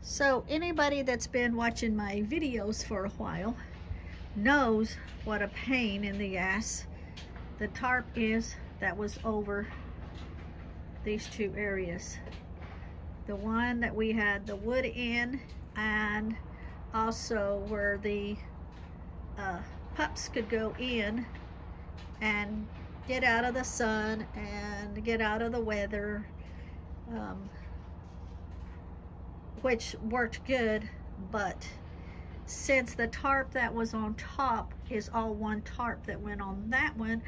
So anybody that's been watching my videos for a while knows what a pain in the ass the tarp is that was over these two areas. The one that we had the wood in, and also where the pups could go in and get out of the sun and get out of the weather, which worked good. But since the tarp that was on top is all one tarp that went on that one,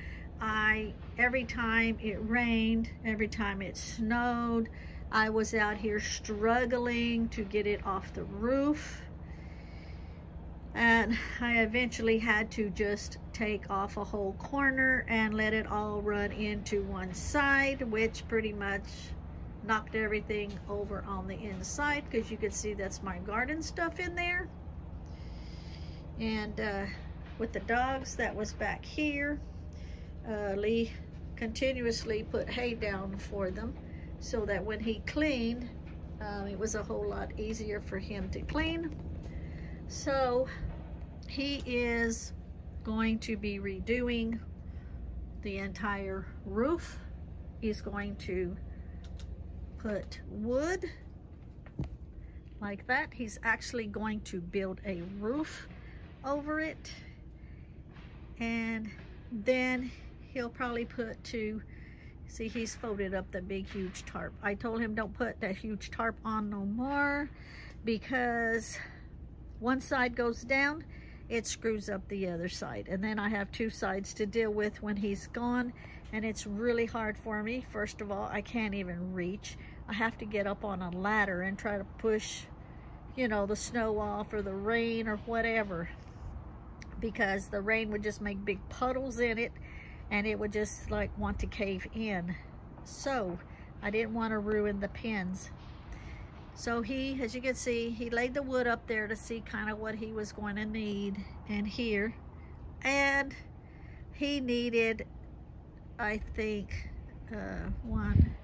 every time it rained, every time it snowed, I was out here struggling to get it off the roof. And I eventually had to just take off a whole corner and let it all run into one side, which pretty much knocked everything over on the inside, because you can see that's my garden stuff in there. And with the dogs that was back here, Lee continuously put hay down for them so that when he cleaned, it was a whole lot easier for him to clean. So he is going to be redoing the entire roof. He's going to put wood like that. He's actually going to build a roof over it, and then he'll probably put see, he's folded up the big huge tarp. I told him don't put that huge tarp on no more, because one side goes down, it screws up the other side, and then I have two sides to deal with when he's gone, and it's really hard for me. First of all, I can't even reach. I have to get up on a ladder and try to push, you know, the snow off or the rain or whatever, because the rain would just make big puddles in it and it would just like want to cave in. So I didn't want to ruin the pins. So he, as you can see, he laid the wood up there to see kind of what he was going to need in here. And he needed, I think, 1,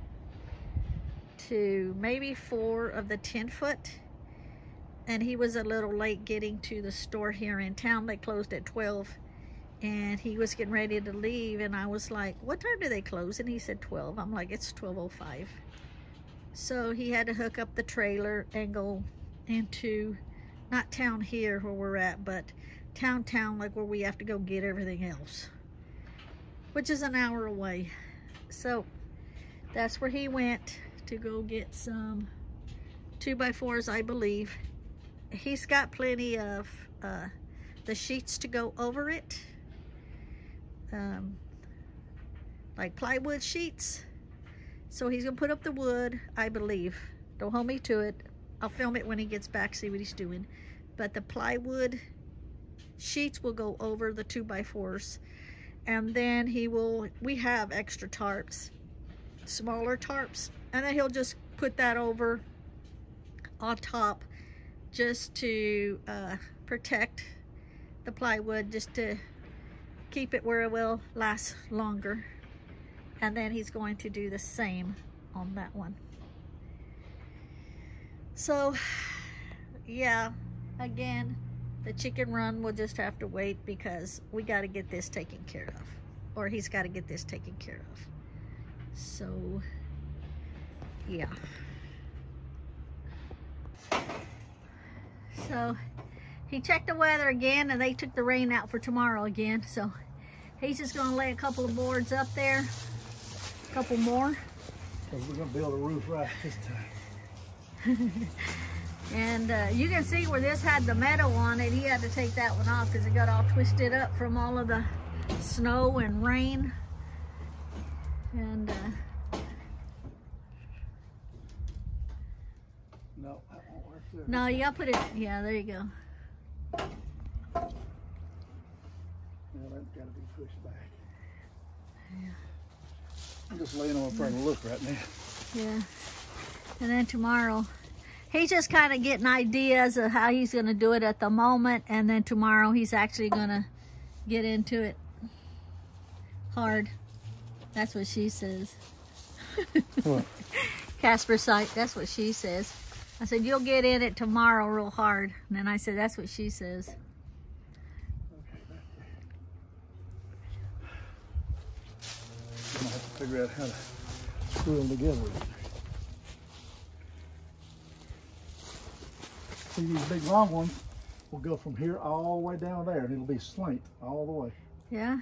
2, maybe 4 of the 10-foot. And he was a little late getting to the store here in town. They closed at 12. And he was getting ready to leave. And I was like, what time do they close? And he said 12. I'm like, it's 12:05. So he had to hook up the trailer and go into, not town here where we're at, but town like where we have to go get everything else, which is an hour away. So that's where he went to go get some 2x4s, I believe. He's got plenty of the sheets to go over it, like plywood sheets. So he's gonna put up the wood, I believe. Don't hold me to it. I'll film it when he gets back, see what he's doing. But the plywood sheets will go over the 2x4s. And then we have extra tarps, smaller tarps. And then he'll just put that over on top just to protect the plywood, just to keep it where it will last longer. And then he's going to do the same on that one. So yeah, again, the chicken run will just have to wait, because we got to get this taken care of, or he's got to get this taken care of. So yeah. So he checked the weather again, and they took the rain out for tomorrow again. So he's just gonna lay a couple of boards up there, a couple more. So we're gonna build a roof right this time. And you can see where this had the metal on it. He had to take that one off because it got all twisted up from all of the snow and rain. And no, that won't work there. no, you gotta put it, yeah, there you go. Yeah, that's gotta be pushed back. Yeah. I'm just laying on trying to look right now. Yeah. And then tomorrow, he's just kind of getting ideas of how he's going to do it at the moment. And then tomorrow he's actually going to get into it hard. That's what she says. What? Casper Sight, that's what she says. I said, you'll get in it tomorrow real hard. And then I said, that's what she says. Okay, I'm gonna have to figure out how to screw them together. See, these big long ones will go from here all the way down there, and it'll be slant all the way. Yeah.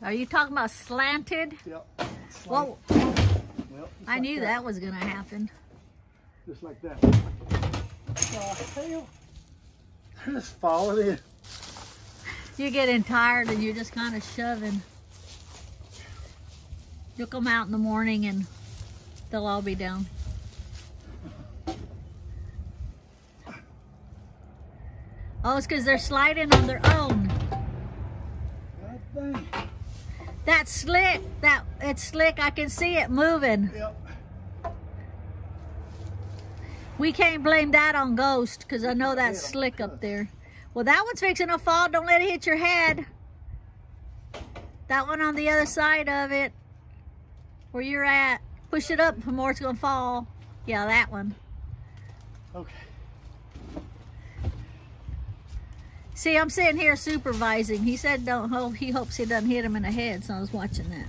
Are you talking about slanted? Yep. Well, I like knew that was going to happen. Just like that. Hell. Just fall it in. You're getting tired and you're just kind of shoving. You'll come out in the morning and they'll all be down. Oh, it's because they're sliding on their own. God dang. That's slick. It's slick. I can see it moving. Yep. We can't blame that on Ghost because I know that's slick up there. Well, that one's fixing to fall. Don't let it hit your head. That one on the other side of it, where you're at. Push it up more, it's gonna fall. Yeah, that one. Okay. See, I'm sitting here supervising. He said he hopes he doesn't hit him in the head, so I was watching that.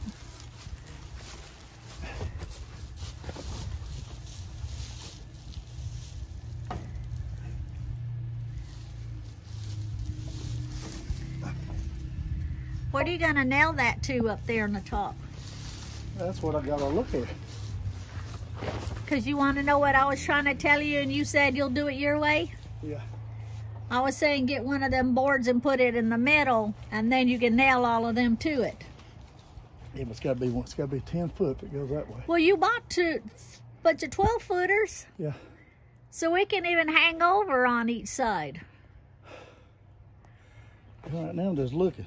What are you gonna nail that to up there on the top? That's what I gotta look at. Because you want to know what I was trying to tell you and you said you'll do it your way? Yeah. I was saying get one of them boards and put it in the middle and then you can nail all of them to it. Yeah, but it's gotta be 10 foot that goes that way. Well, you bought a bunch of 12 footers. Yeah. So we can even hang over on each side. Right now I'm just looking.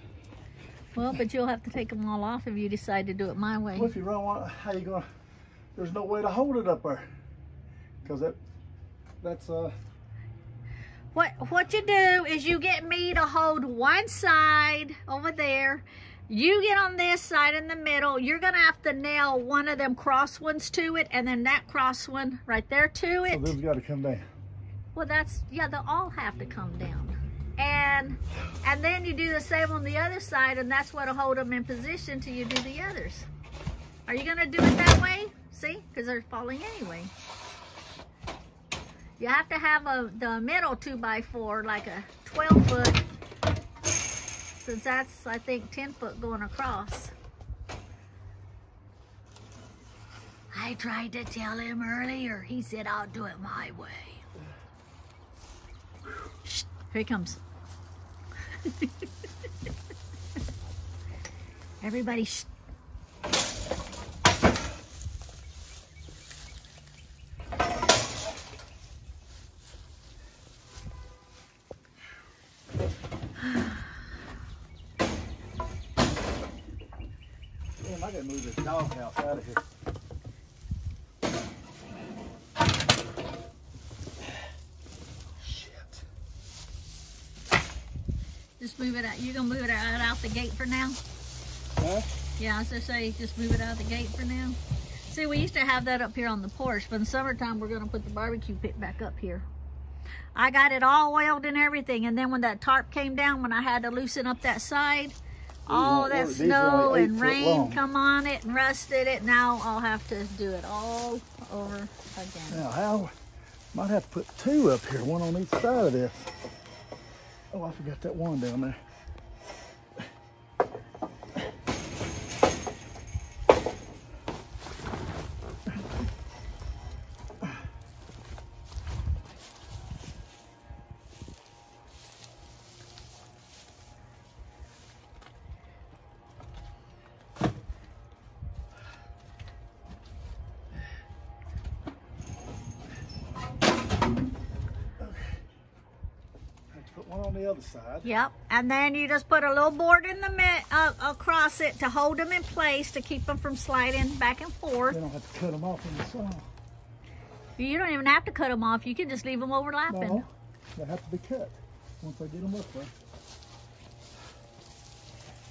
Well, but you'll have to take them all off if you decide to do it my way. Well, if you run one, how you gonna? There's no way to hold it up there, because that's What you do is you get me to hold one side over there. You get on this side in the middle. You're gonna have to nail one of them cross ones to it, and then that cross one right there to it. So those got to come down. Well, yeah, they'll all have to come down. And then you do the same on the other side, and that's what'll hold them in position till you do the others. Are you gonna do it that way? See, because they're falling anyway. You have to have the middle 2x4, like a 12 foot, since that's, I think, 10 foot going across. I tried to tell him earlier. He said, I'll do it my way. Shh, here he comes. Everybody, shh. Damn, I gotta move this doghouse out of here. Just move it out. You're gonna move it out the gate for now? Huh? Yeah, I was gonna say, just move it out the gate for now. See, we used to have that up here on the porch, but in the summertime, we're gonna put the barbecue pit back up here. I got it all oiled and everything, and then when that tarp came down, when I had to loosen up that side, all that snow and rain come on it and rusted it. Now I'll have to do it all over again. Now, how? Might have to put two up here, one on each side of this. Oh, I forgot that one down there. One on the other side. Yep, and then you just put a little board in the across it to hold them in place to keep them from sliding back and forth. You don't have to cut them off in the sun. You don't even have to cut them off. You can just leave them overlapping. No, they have to be cut once I get them up there.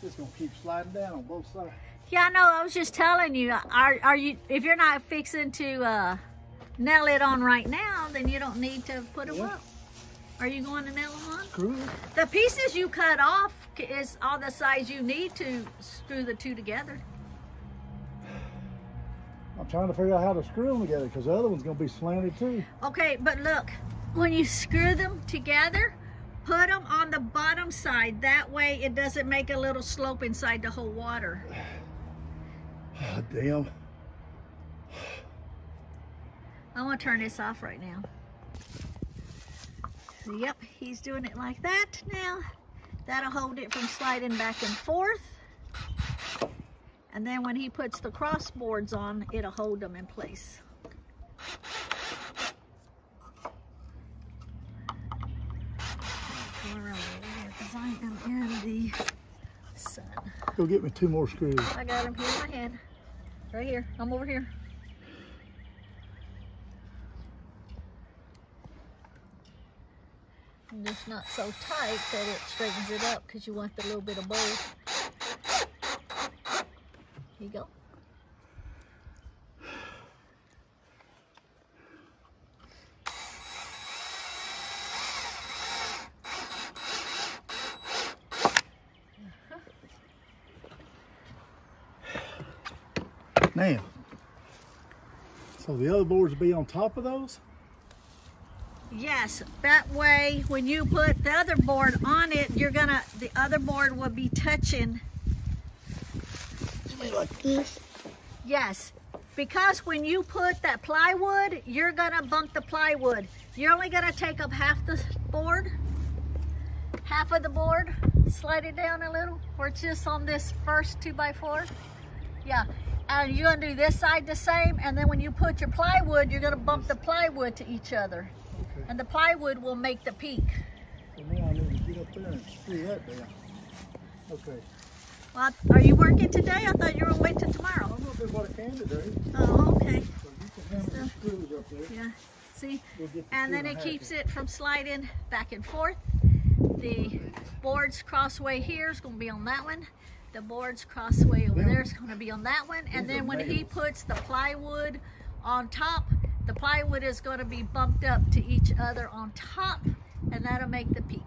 It's gonna keep sliding down on both sides. Yeah, no, I was just telling you. Are you? If you're not fixing to nail it on right now, then you don't need to put them up. Are you going to nail them on? Screw it. The pieces you cut off is all the size you need to screw the two together. I'm trying to figure out how to screw them together because the other one's going to be slanted too. Okay, but look, when you screw them together, put them on the bottom side. That way it doesn't make a little slope inside the whole water. Oh, damn. I'm going to turn this off right now. Yep, he's doing it like that now. That'll hold it from sliding back and forth. And then when he puts the crossboards on, it'll hold them in place. Go around over here because I am in the sun. Go get me 2 more screws. I got them here in my hand. Right here. I'm over here. And it's not so tight that it straightens it up because you want the little bit of both. Here you go. Now, so the other boards will be on top of those? Yes, that way when you put the other board on it, the other board will be touching. Like this? Yes, because when you put that plywood, you're gonna bump the plywood. You're only gonna take up half the board, half of the board, slide it down a little, or just on this first 2x4. Yeah, and you're gonna do this side the same, and then when you put your plywood, you're gonna bump the plywood to each other. Okay. And the plywood will make the peak. So now I need to get up there and screw that down. Okay. Well, are you working today? I thought you were waiting till tomorrow. I'm gonna do what I can today. Oh, okay. So you can handle the screws up there. Yeah, see? We'll get the And then it keeps it from sliding back and forth. The board's crossway here is going to be on that one. The board's crossway over there is going to be on that one. And then when he puts the plywood on top, the plywood is going to be bumped up to each other on top, and that'll make the peak.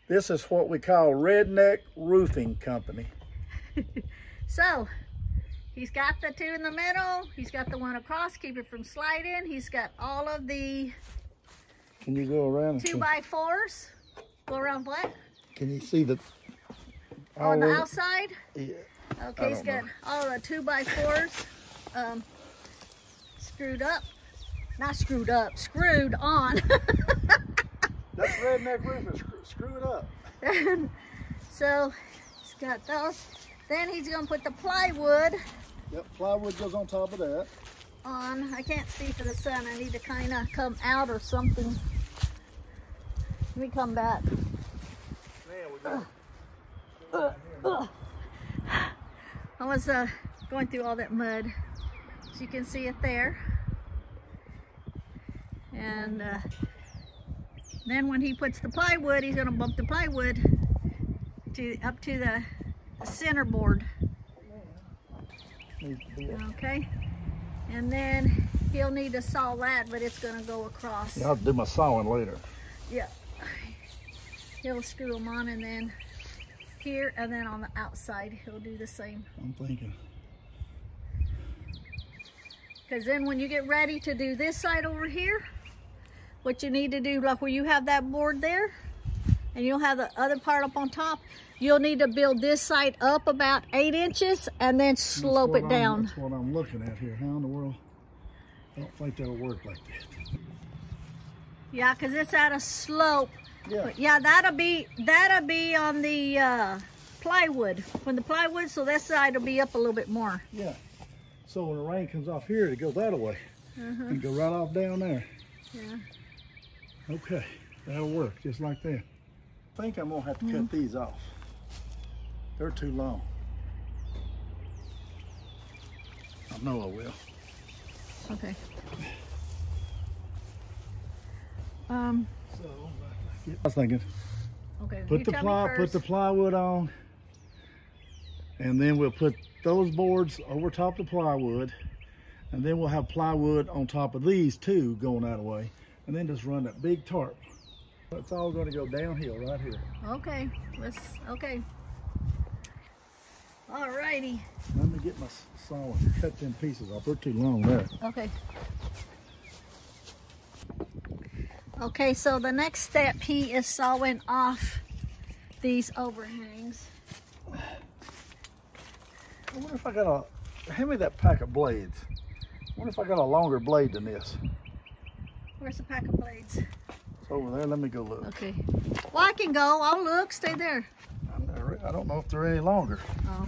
This is what we call Redneck Roofing Company. So, he's got the two in the middle. He's got the one across, keep it from sliding. He's got all of the Can you go around? 2x4s. Go around what? Can you see the... On the outside? Yeah. Okay, he's got all the 2x4s screwed up. Not screwed up, screwed on. That's Redneck Roofing. Screw it up. So, he's got those. Then he's going to put the plywood. Yep, plywood goes on top of that. On. I can't see for the sun. I need to kind of come out or something. Let me come back. Man, we got I was going through all that mud. So you can see it there. And then when he puts the plywood, he's going to bump the plywood up to the center board. Okay. And then he'll need to saw that, but it's going to go across. Yeah, I'll do my sawing later. Yeah. He'll screw them on, and then here, and then on the outside, he'll do the same. I'm thinking. Because then when you get ready to do this side over here, what you need to do, like where you have that board there, and you'll have the other part up on top, you'll need to build this side up about 8 inches and then slope it down. That's what I'm looking at here. How in the world? I don't think that'll work like that. Yeah, because it's at a slope. Yeah. But yeah, that'll be on the plywood. When the plywood, so this side will be up a little bit more. Yeah. So when the rain comes off here, it goes that way and go right off down there. Yeah. Okay, that'll work just like that. I think I'm gonna have to cut these off. They're too long. I know I will. Okay. I was thinking, Okay. Put the plywood on, and then we'll put those boards over top of the plywood, and then we'll have plywood on top of these two going that way, and then just run that big tarp. It's all going to go downhill right here. Okay. Okay. Alrighty. Let me get my saw and cut them pieces off. They're too long there. Okay. Okay, so the next step, he is sawing off these overhangs. I wonder if I got hand me that pack of blades. I wonder if I got a longer blade than this. Where's the pack of blades? It's over there. Let me go look. Okay. Well, I can go. I'll look. Stay there. I don't know if they're any longer. Oh.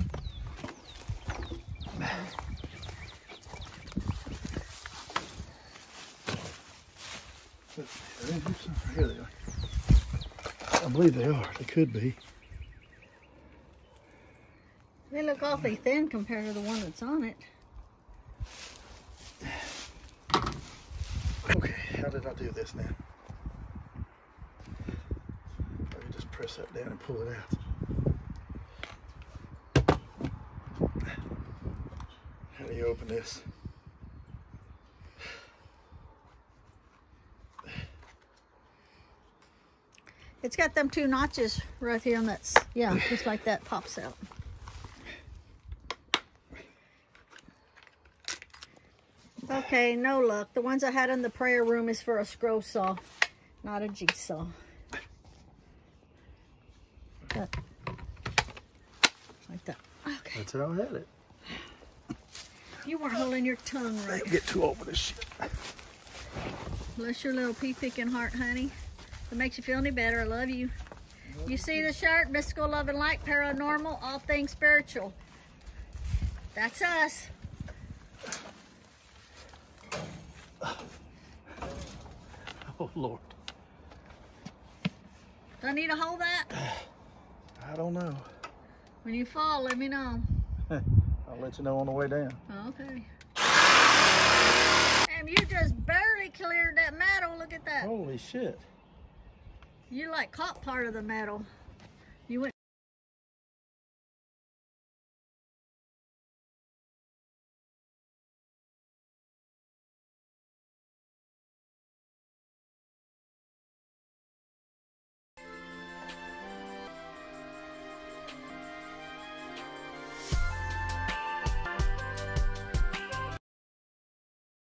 Here they are. I believe they are. They could be. They look awfully thin compared to the one that's on it. Okay, how did I do this now? Let me just press that down and pull it out. How do you open this? It's got them two notches right here, and that's, yeah, just like that pops out. Okay, no luck. The ones I had in the prayer room is for a scroll saw, not a jigsaw. Like that. Okay. That's how I had it. You weren't holding your tongue right. Don't get too over this shit. Bless your little pea-picking heart, honey. If it makes you feel any better, I love you. You see the shirt? Mystical Love and Light, Paranormal, all things spiritual. That's us. Oh, Lord. Do I need to hold that? I don't know. When you fall, let me know. I'll let you know on the way down. Okay. Damn, you just barely cleared that metal. Look at that. Holy shit. You like caught part of the metal.